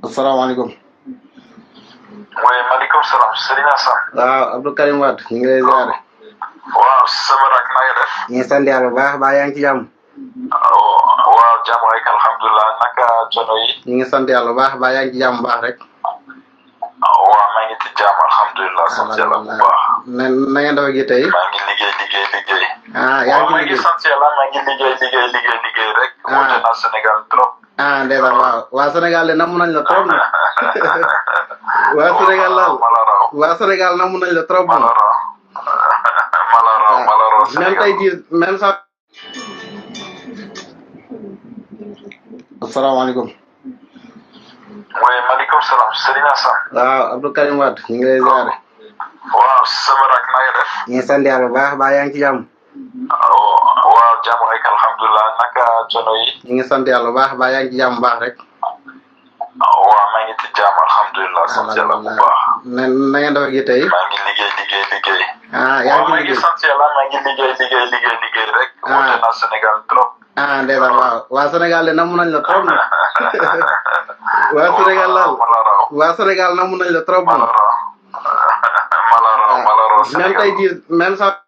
asalaamaaleykum. oui maaleykum salaam Serigne Assane. waaw Abdou Karim Wade ñu ngi lay ziare. waaw sama rak na nga def. ñu ngi sant yàlla bu baax baa yaa ngi ci jàmm. waaw jàmm rek alhamdulilah naka coono yi. ñu ngi sant yàlla bu baax baa yaa ngi ci jàmm bu baax rek. waaw maa ngi ci jàmm alhamdulilah sant yàlla bu baax. na ngeen dafa gi tey. maa ngi liggéey. yaa ngi maa ngi sant yàlla maa ngi liggéey rek. woote naa Sénégal trop. ndeysaan waaw waa Sénégal de namm nañ la trop nag. waa Sénégal laal waa Sénégal namm nañ la trop moom. malaraw même tey jii même sax. asalaamaaleykum. oui maaleykum salaam Serigne Assane. waaw Abdou Karim Wade ñu ngi lay ziare. waaw sama rak na nga def. ñu ngi sant yàlla bu baax baa yaa ngi ci jàmm. waaw jàmm rek alhamdulilah naka coono yi. ñu ngi sant yàlla bu baax baa yaa ngi ci jàmm bu baax rek. waaw maa ngi ci jàmm alhamdulilah sant yàlla bu baax. na ngeen dafa gi tey. maa ngi liggéey. yaa ngi maa ngi sant yàlla maa ngi liggéey rek. woote naa Sénégal trop. ndeysaan waaw waa Sénégal de namm nañ la trop nag. waa Sénégal laal waa Sénégal namm nañ la trop moom. malaraw même tey jii même sax.